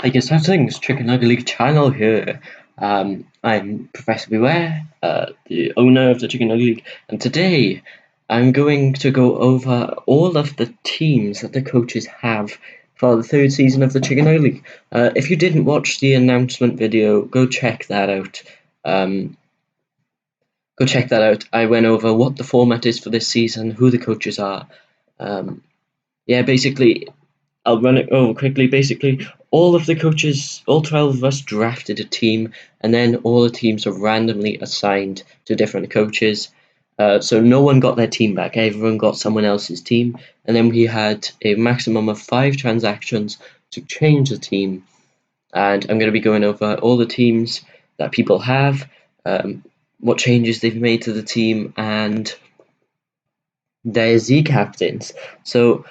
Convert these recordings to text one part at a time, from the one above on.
I guess how's things? Chicken Nugget League channel here. I'm Professor Beware, the owner of the Chicken Nugget League, and today I'm going to go over all of the teams that the coaches have for the third season of the Chicken Nugget League. If you didn't watch the announcement video, go check that out. Um, Go check that out. I went over what the format is for this season, who the coaches are. Um, yeah, basically, I'll run it over quickly. Basically, all of the coaches, all 12 of us, drafted a team, and then all the teams are randomly assigned to different coaches. So no one got their team back, everyone got someone else's team, and then we had a maximum of 5 transactions to change the team. And I'm going to be going over all the teams that people have, what changes they've made to the team, and their Z captains. So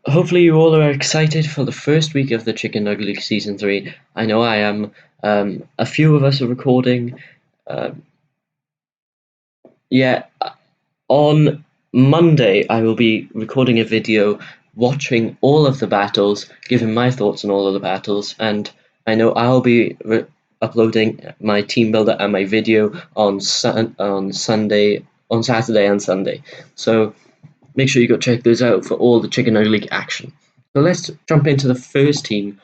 hopefully you all are excited for the first week of the Chicken Nugget League Season 3. I know I am. A few of us are recording. Um, yeah, on Monday I will be recording a video watching all of the battles, giving my thoughts on all of the battles, and I know I'll be uploading my team builder and my video on Saturday and Sunday. So make sure you go check those out for all the Chicken Nugget League action. So let's jump into the first team,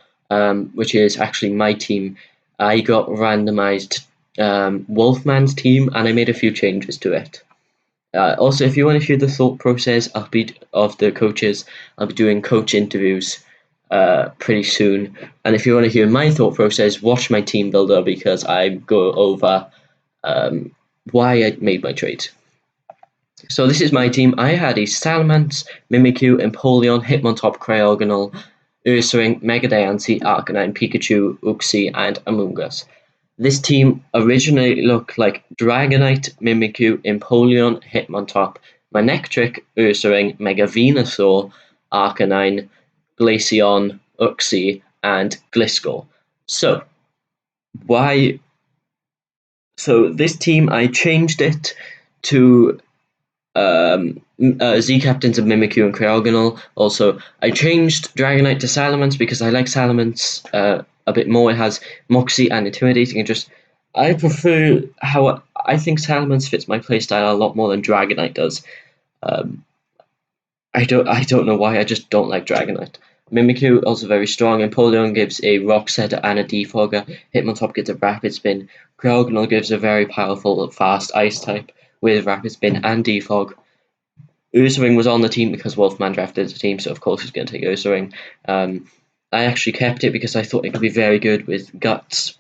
which is actually my team. I got randomized Wolfman's team, and I made a few changes to it. Also, if you want to hear the thought process of the coaches, I'll be doing coach interviews pretty soon. And if you want to hear my thought process, watch my team builder because I go over why I made my trades. So this is my team. I had a Salamence, Mimikyu, Empoleon, Hitmontop, Cryogonal, Ursaring, Mega Diancie, Arcanine, Pikachu, Uxie, and Amoonguss. This team originally looked like Dragonite, Mimikyu, Empoleon, Hitmontop, Manectric, Ursaring, Mega Venusaur, Arcanine, Glaceon, Uxie, and Gliscor. So, why? So this team, I changed it to Z captains of Mimikyu and Cryogonal. Also, I changed Dragonite to Salamence because I like Salamence a bit more. It has Moxie and Intimidating, and just I prefer how I think Salamence fits my playstyle a lot more than Dragonite does. Um, I don't know why. I just don't like Dragonite. Mimikyu also very strong. Empoleon gives a Rock Setter and a Defogger. Hitmontop gets a Rapid Spin. Cryogonal gives a very powerful, fast Ice type with Rapid Spin and Defog. Ursaring was on the team because Wolfman drafted the team, so of course he's going to take Ursaring. I actually kept it because I thought it could be very good with Guts.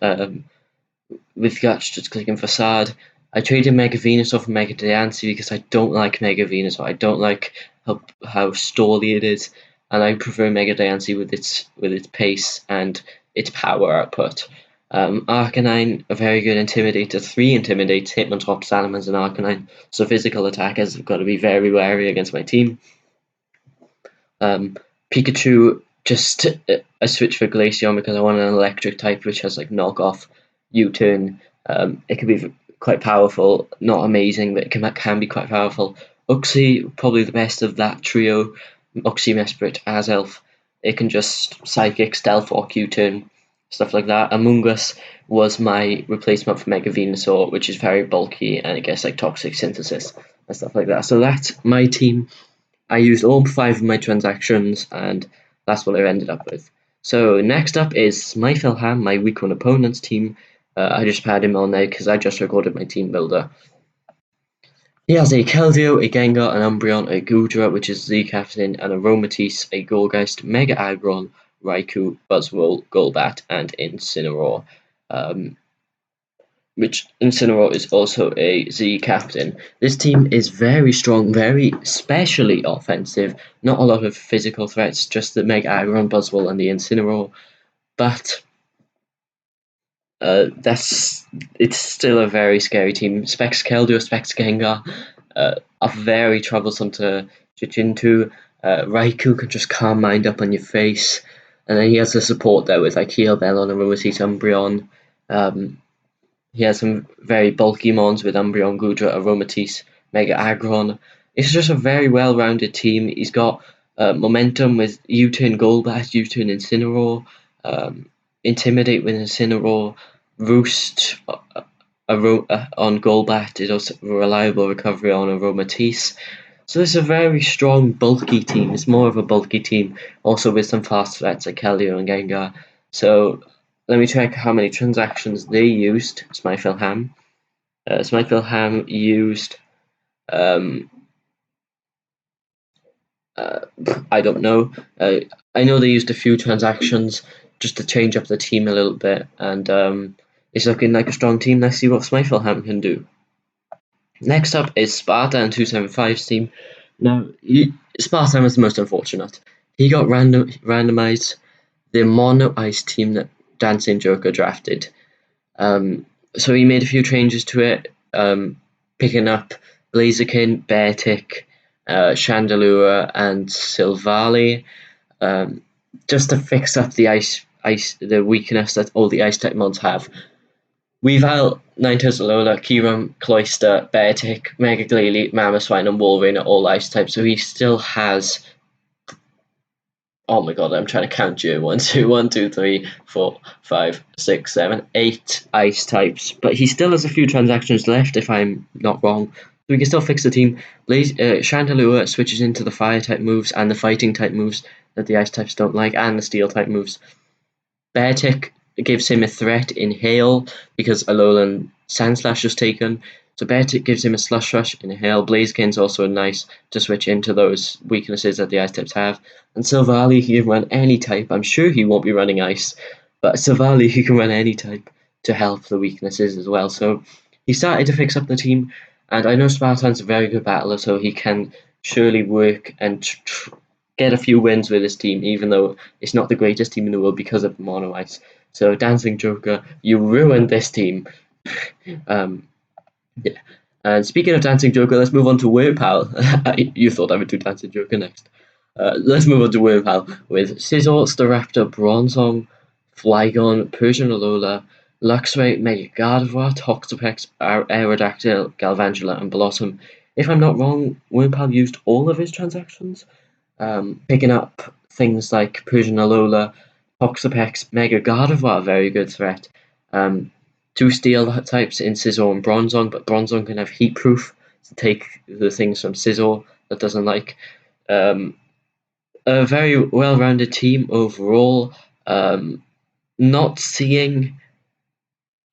Just clicking Facade. I traded Mega Venusaur for Mega Diancie because I don't like Mega Venusaur. I don't like how stally it is, and I prefer Mega Diancie with its pace and its power output. Arcanine, a very good Intimidator. 3 intimidates Hitmontop, Salamence, and Arcanine. So physical attackers have got to be very wary against my team. Pikachu, just a switch for Glaceon because I want an electric type which has like knockoff, U-turn. It can be quite powerful, not amazing, but it can be quite powerful. Uxie, probably the best of that trio. Uxie, Mesprit, Azelf. It can just Psychic, Stealth Walk, U-turn, stuff like that. Amoonguss was my replacement for Mega Venusaur, which is very bulky and it gets like Toxic Synthesis and stuff like that. So that's my team. I used all 5 of my transactions, and that's what I ended up with. So next up is Smythelham, my week 1 opponent's team. I just had him on there because I just recorded my team builder. He has a Keldeo, a Gengar, an Umbreon, a Goodra, which is Z Captain, and a Aromatisse, a Gourgeist, Mega Aggron, Raikou, Buzzwole, Golbat, and Incineroar. Which Incineroar is also a Z captain. This team is very strong, very specially offensive. Not a lot of physical threats, just the Mega Aggron, Buzzwole, and the Incineroar. But it's still a very scary team. Specs Keldeo, Specs Gengar are very troublesome to switch into. Raikou can just calm mind up on your face. And then he has the support there with like Heal Bell on Aromatisse, Umbreon. He has some very bulky mons with Umbreon, Goodra, Aromatisse, Mega Aggron. It's just a very well-rounded team. He's got momentum with U-turn Golbat, U-turn Incineroar. Intimidate with Incineroar, Roost on Golbat is also reliable recovery on Aromatisse. So it's a very strong, bulky team. It's more of a bulky team, also with some fast threats like Keldeo and Gengar. So let me check how many transactions they used. Smythilham. Smythilham used I don't know. I know they used a few transactions just to change up the team a little bit, and it's looking like a strong team. Let's see what Smythilham can do. Next up is Sparta and 275's team. Now, Sparta was the most unfortunate. He got randomized the mono ice team that Dancing Joker drafted. So he made a few changes to it, picking up Blaziken, Beartick, Chandelure, and Silvally, just to fix up the weakness that all the ice type mods have. Weavile, Ninetales, Alola, Kyurem, Cloyster, Beartick, Mega Glalie, Mamoswine, and Wolverine are all ice types, so he still has. Oh my god, I'm trying to count you. 1, 2, 3, 4, 5, 6, 7, 8 ice types. But he still has a few transactions left, if I'm not wrong. So we can still fix the team. Chandelure switches into the fire type moves and the fighting type moves that the ice types don't like, and the steel type moves. Beartick gives him a threat in Hail because Alolan Sandslash was taken. So Beartick gives him a Slush Rush in Hail. Blaziken's also nice to switch into those weaknesses that the ice types have. And Silvally, he can run any type. I'm sure he won't be running ice, but Silvally, he can run any type to help the weaknesses as well. So he started to fix up the team, and I know Spartan's a very good battler, so he can surely work and get a few wins with his team, even though it's not the greatest team in the world because of mono ice. So Dancing Joker, you ruined this team. Yeah. And speaking of Dancing Joker, let's move on to Wurmpal. You thought I would do Dancing Joker next. Let's move on to Wurmpal with Scizor, Staraptor, Bronzong, Flygon, Persian Alola, Luxray, Mega Gardevoir, Toxapex, Aerodactyl, Galvantula, and Blossom. If I'm not wrong, Wurmpal used all of his transactions, picking up things like Persian Alola, Toxapex, Mega Gardevoir, a very good threat. Two steel types in Scizor and Bronzong, but Bronzong can have heat proof to take the things from Scizor that doesn't like. A very well-rounded team overall. Not seeing.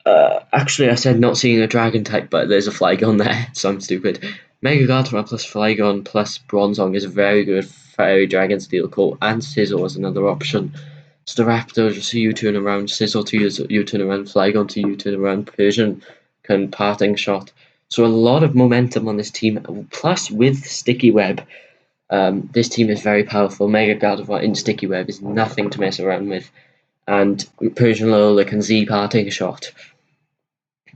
Actually, I said not seeing a dragon type, but there's a Flygon there, so I'm stupid. Mega Gardevoir plus Flygon plus Bronzong is a very good Fairy Dragon Steel Core, and Scizor is another option. Staraptor just a U-turn around, Scizor to U-turn around, Flygon to U-turn around, Persian can parting shot. So a lot of momentum on this team, plus with Sticky Web. This team is very powerful. Mega Gardevoir in Sticky Web is nothing to mess around with. And Persian Alola can Z-parting shot.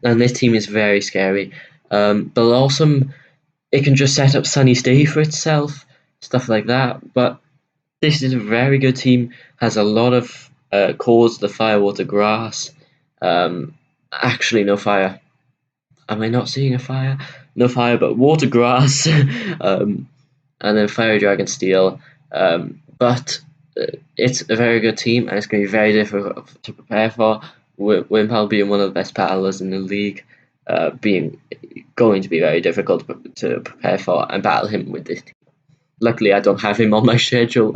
And this team is very scary. Blossom, it can just set up Sunny Stay for itself, stuff like that. But this is a very good team. Has a lot of cores, the fire, water, grass. Actually, no fire. Am I not seeing a fire? No fire, but water, grass, and then Fairy Dragon Steel. But it's a very good team, and it's going to be very difficult to prepare for. Wurmpal being one of the best battlers in the league, going to be very difficult to prepare for and battle him with this team. Luckily, I don't have him on my schedule.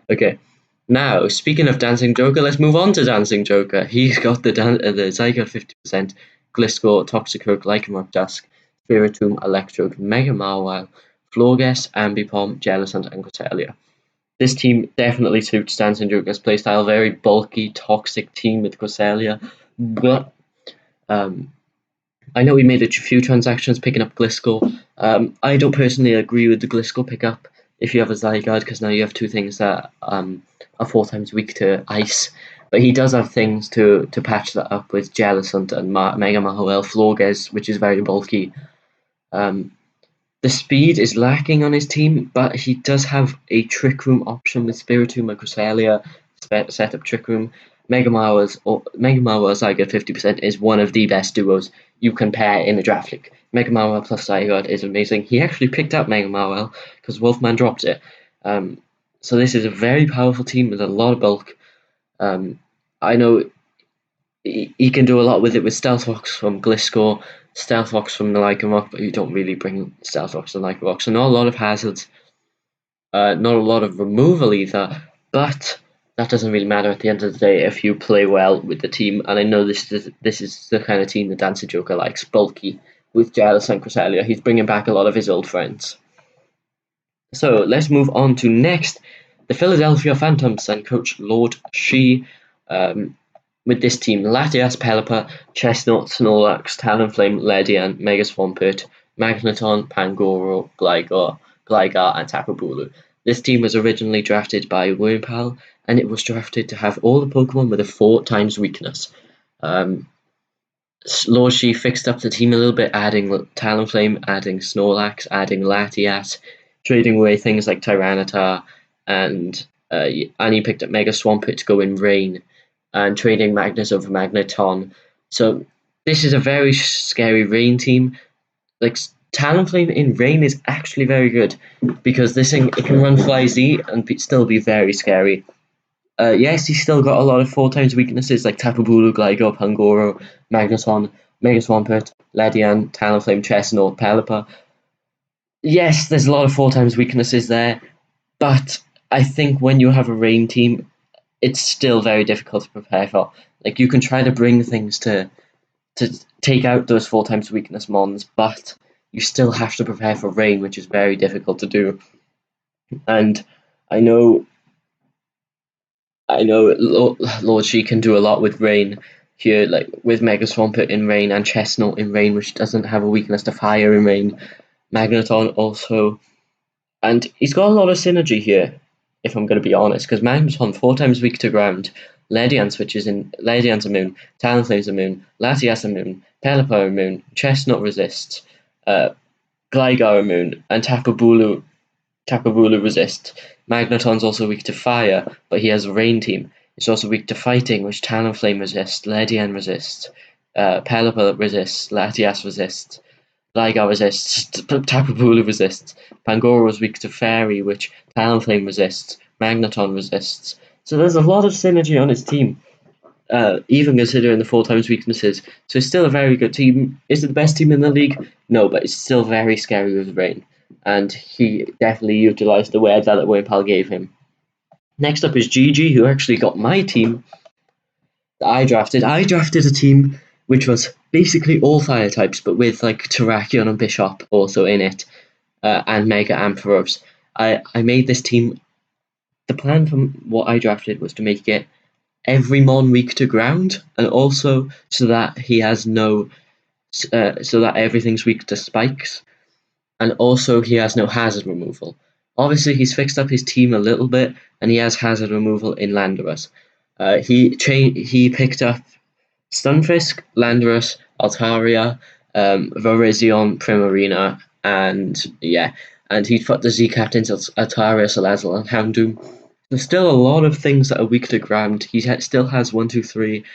Okay. Now, speaking of Dancing Joker, let's move on to Dancing Joker. He's got the Zygarde 50%, Gliscor, Toxicroak, Lycanroc Dusk, Spiritomb, Electrode, Mega Mawile, Florges, Ambipom, Jellicent, and Cresselia. This team definitely suits Dancing Joker's playstyle. Very bulky, toxic team with Cresselia. But I know we made a few transactions picking up Gliscor. I don't personally agree with the Gliscor pickup if you have a Zygarde, because now you have two things that are 4 times weak to ice. But he does have things to patch that up with Jellicent and Mega Mawile, Florges, which is very bulky. The speed is lacking on his team, but he does have a Trick Room option with Spiritomb and Cresselia, set up Trick Room. Mega Mawile Zygarde 50% is one of the best duos you can pair in a draft league. Mega Mawile plus Zygarde is amazing. He actually picked up Mega Mawile because Wolfman dropped it. So this is a very powerful team with a lot of bulk. I know he can do a lot with it with Stealth Rocks from Gliscor, Stealth Rocks from the Lycanroc, but you don't really bring Stealth Rocks and Lycanroc, so not a lot of hazards, not a lot of removal either, but that doesn't really matter at the end of the day if you play well with the team, and I know this is the kind of team that Dancer Joker likes, bulky, with Giles and Cresselia. He's bringing back a lot of his old friends. So let's move on to next, the Philadelphia Phantoms and Coach Lord Shi. With this team, Latias, Pelipper, Chestnut, Snorlax, Talonflame, Ledian, Mega Swampert, Magneton, Pangoro, Gligar, and Tapu Bulu. This team was originally drafted by Wurmple, and it was drafted to have all the Pokemon with a 4 times weakness. Lord Shi fixed up the team a little bit, adding Talonflame, adding Snorlax, adding Latias, trading away things like Tyranitar, and he picked up Mega Swampert to go in Rain, and trading Magnus over Magneton. So this is a very scary Rain team. Like Talonflame in Rain is actually very good because this thing it can run Fly Z and still be very scary. Yes, he's still got a lot of 4 times weaknesses like Tapu Bulu, Gligar, Pangoro, Magneton, Mega Swampert, Ledian, Talonflame, Chestnut, Pelipper. Yes, there's a lot of 4 times weaknesses there, but I think when you have a Rain team, it's still very difficult to prepare for. Like you can try to bring things to take out those 4 times weakness mons, but you still have to prepare for Rain, which is very difficult to do. And I know Lord Shi can do a lot with Rain here, like with Mega Swampert in Rain and Chestnut in Rain, which doesn't have a weakness to fire in Rain. Magneton also, and he's got a lot of synergy here, if I'm going to be honest, because Magneton 4 times weak to ground, Ledian's immune, Talonflame's immune, Latias immune, Pelipper immune, Chestnut resists, Gligar immune, and Tapu Bulu resists. Magneton's also weak to fire, but he has a Rain team. It's also weak to fighting, which Talonflame resists, Ledian resists, Pelipper resists, Latias resists, Gligar resists, Tapu Bulu resists, Pangoro is weak to Fairy, which Talonflame resists, Magneton resists. So there's a lot of synergy on his team, even considering the 4 times weaknesses. So it's still a very good team. Is it the best team in the league? No, but it's still very scary with Rain. And he definitely utilised the word that Wurmple gave him. Next up is Gigi, who actually got my team that I drafted. I drafted a team which was basically all fire types, but with like Terrakion and Bishop also in it, and Mega Ampharos. I made this team. The plan from what I drafted was to make it every mon weak to ground, and also so that he has no, so that everything's weak to spikes, and also he has no hazard removal. Obviously, he's fixed up his team a little bit, and he has hazard removal in Landorus. He picked up Stunfisk, Landorus, Altaria, Virizion, Primarina, and he put the Z captains Altaria, Salazzle, and Houndoom. There's still a lot of things that are weak to ground. He still has 1, 2, 3,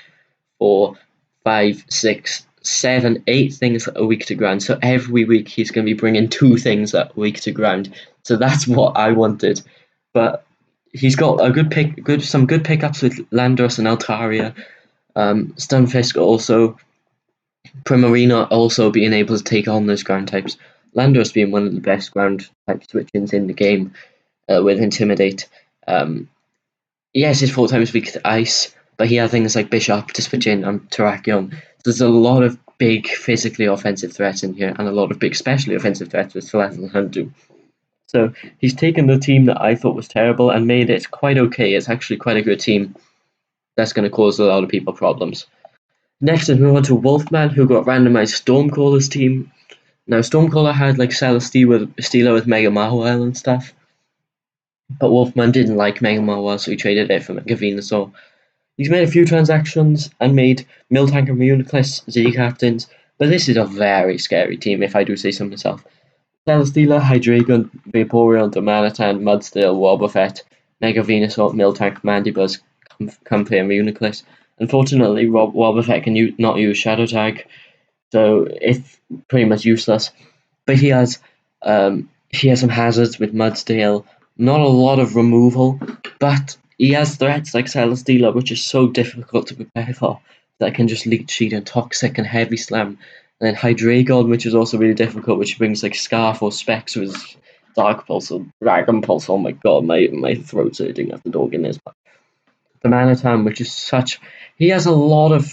4, 5, 6, 7, 8 things that are weak to ground. So every week he's going to be bringing 2 things that are weak to ground. So that's what I wanted. But he's got some good pickups with Landorus and Altaria. Stunfisk also, Primarina also being able to take on those ground types. Landorus being one of the best ground type switch-ins in the game with Intimidate. Yes, he's 4 times weak to Ice, but he has things like Bishop to switch in and Terrakion. There's a lot of big physically offensive threats in here, and a lot of big specially offensive threats with Salazzle and Houndoom. So he's taken the team that I thought was terrible and made it quite okay. It's actually quite a good team. That's going to cause a lot of people problems. Next, let's move on to Wolfman, who got randomized Stormcaller's team. Now, Stormcaller had like Celesteela with Mega Mawile and stuff, but Wolfman didn't like Mega Mawile, so he traded it for Mega Venusaur. He's made a few transactions and made Miltank and Reuniclus Z captains, but this is a very scary team, if I do say so myself. Celesteela, Hydreigon, Vaporeon, Domanitan, Mudsteel, Wobbuffet, Mega Venusaur, Miltank, Mandibuzz, Comfey, and Reuniclus. Unfortunately, Wobbuffet can not use Shadow Tag, so it's pretty much useless. But he has some hazards with Mudsteel, not a lot of removal, but he has threats like Celesteela, which is so difficult to prepare for. That can just leech seed and toxic and heavy slam. And then Hydreigon, which is also really difficult, which brings like Scarf or Specs with Dark Pulse or Dragon Pulse. Oh my god, my throat's hurting after talking this. The Manitam, which is such, he has a lot of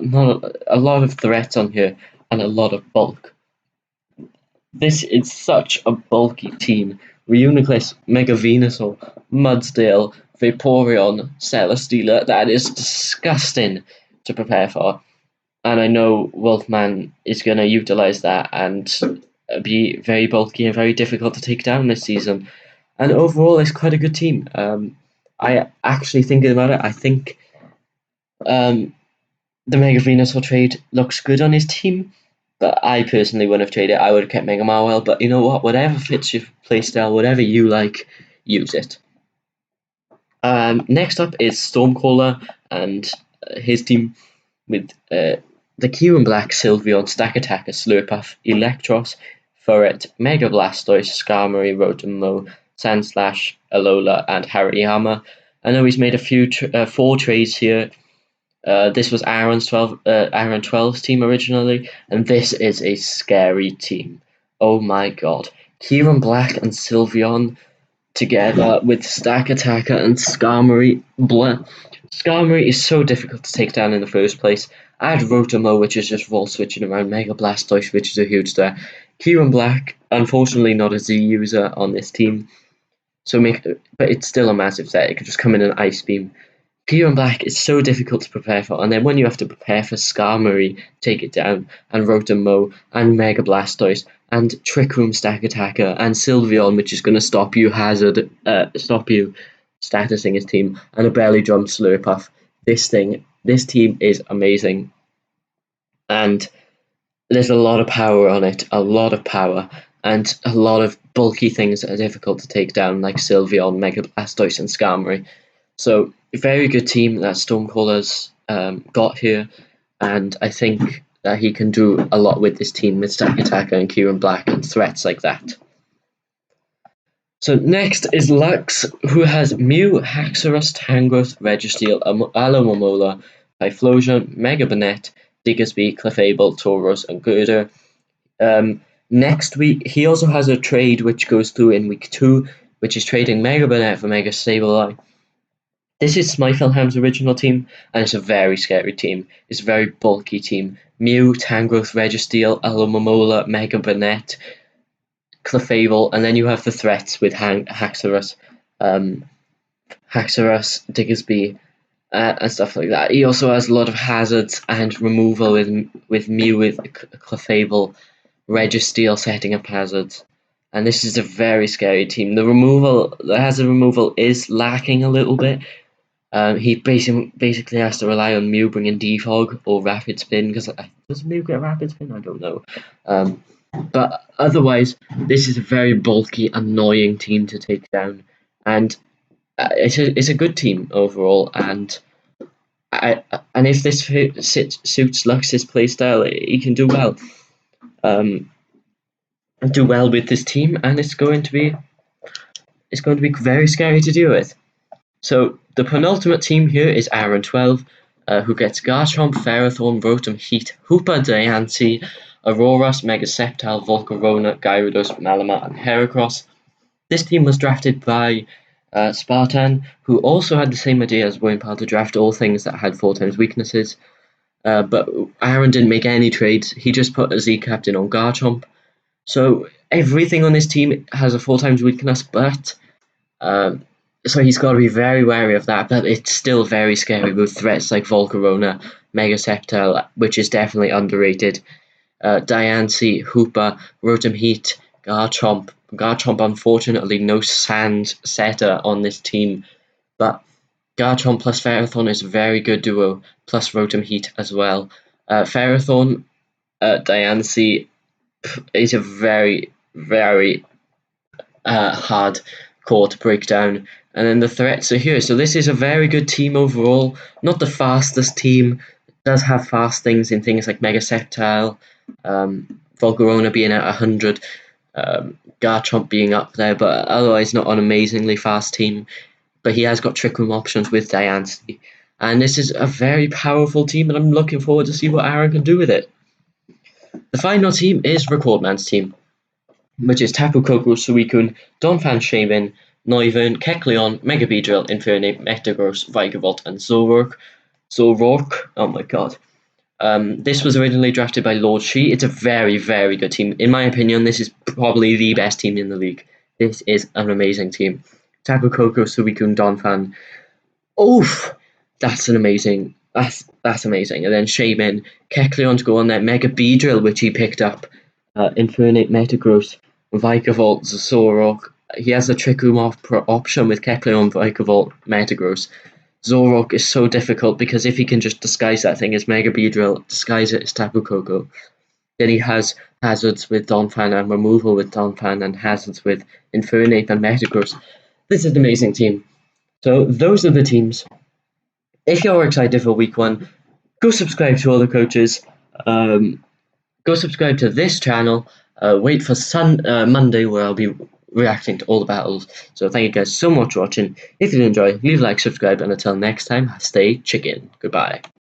not a lot of threats on here and a lot of bulk. This is such a bulky team. Reuniclus, Mega Venusaur, Mudsdale, Vaporeon, Celesteela. That is disgusting to prepare for. And I know Wolfman is going to utilize that and be very bulky and very difficult to take down this season. And overall, it's quite a good team. I actually, thinking about it, I think the Mega Venusaur trade looks good on his team. But I personally wouldn't have traded it. I would have kept Mega Marwell. But you know what? Whatever fits your playstyle, whatever you like, use it. Next up is Stormcaller and his team with the Kieran Black, Sylveon, Stack Attacker, Slurpuff, Electros, Furret, Mega Blastoise, Skarmory, Rotom-Mow, Sandslash, Alola, and Hariyama. I know he's made a few 4 trades here. This was Aaron 12's team originally, and this is a scary team. Oh my god. Kieran Black and Sylveon together with Stack Attacker and Skarmory. Skarmory is so difficult to take down in the first place. I had Rotom-Mow, which is just Volt switching around, Mega Blastoise, which is a huge threat. Kieran Black, unfortunately not a Z user on this team, but it's still a massive threat. It could just come in an Ice Beam. Kieran Black is so difficult to prepare for, and then when you have to prepare for Skarmory, take it down, and Rotom-Mow, and Mega Blastoise, and Trick Room Stack Attacker, and Sylveon, which is going to stop you statusing his team, and a Belly Drum Slurpuff. This team is amazing, and there's a lot of power on it, and a lot of bulky things that are difficult to take down, like Sylveon, Mega Blastoise, and Skarmory. So, a very good team that Stormcaller's got here, and I think that he can do a lot with this team with Stack Attacker and Kieran Black and threats like that. So next is Lux, who has Mew, Haxorus, Tangrowth, Registeel, Alomomola, Typhlosion, Mega Banette, Diggersby, Clefable, Tauros, and Girder. Next week, he also has a trade which goes through in week 2, which is trading Mega Banette for Mega Sableye. This is Smithelham's original team, and it's a very scary team. It's a very bulky team. Mew, Tangrowth, Registeel, Alomomola, Mega Banette, Clefable, and then you have the threats with Haxorus, Diggersby, and stuff like that. He also has a lot of hazards and removal with Mew, with Clefable, Registeel setting up hazards. And this is a very scary team. The hazard removal is lacking a little bit. He basically has to rely on Mew bringing Defog or Rapid Spin, because does Mew get Rapid Spin? I don't know. But otherwise, this is a very bulky, annoying team to take down, and it's a good team overall. And if this suits Lux's playstyle, he can do well. Do well with this team, and it's going to be very scary to deal with. So the penultimate team here is Aaron 12, who gets Garchomp, Ferrothorn, Rotom, Heat, Hoopa, Diancie, Auroras, Mega Sceptile, Volcarona, Gyarados, Malamar, and Heracross. This team was drafted by Spartan, who also had the same idea as Wimpal to draft all things that had 4 times weaknesses. But Aaron didn't make any trades. He just put a Z captain on Garchomp. So everything on this team has a 4 times weakness, but so he's got to be very wary of that. But it's still very scary with threats like Volcarona, Mega Sceptile, which is definitely underrated. Diancie, Hoopa, Rotom Heat, Garchomp. Garchomp, unfortunately, no Sand setter on this team, but Garchomp plus Ferrothorn is a very good duo, plus Rotom Heat as well. Ferrothorn, Diancie is a very, very hard core to break down. And then the threats are here. So this is a very good team overall. Not the fastest team. It does have fast things in things like Mega Sceptile, Volcarona being at 100, Garchomp being up there, but otherwise not an amazingly fast team. but he has got Trick Room options with Diancie. And this is a very powerful team, and I'm looking forward to see what Aaron can do with it. The final team is Recordman's team, which is Tapu Koko, Suicune, Donphan, Shaman, Noivern, Kecleon, Mega Beedrill, Infernape, Metagross, Vikavolt, and Zoroark. Oh my god. This was originally drafted by Lord Shi. It's a very, very good team. In my opinion, this is probably the best team in the league. This is an amazing team. Tapu Koko, Suicune, Donphan. Oof! That's amazing. That's amazing. And then Shaman, Kecleon to go on that Mega Beedrill, which he picked up. Infernape, Metagross, Vikavolt, Zoroark. He has a Trick Room option with Kecleon, Vikavolt, Metagross. Zoroark is so difficult because if he can just disguise that thing as Mega Beedrill, disguise it as Tapu Koko, then he has hazards with Donphan and removal with Donphan and hazards with Infernape and Metagross. This is an amazing team. So those are the teams. If you're excited for week 1, go subscribe to all the coaches. Go subscribe to this channel. Wait for Monday where I'll be reacting to all the battles. So thank you guys so much for watching. If you did enjoy, leave a like, subscribe, and until next time, stay chicken. Goodbye.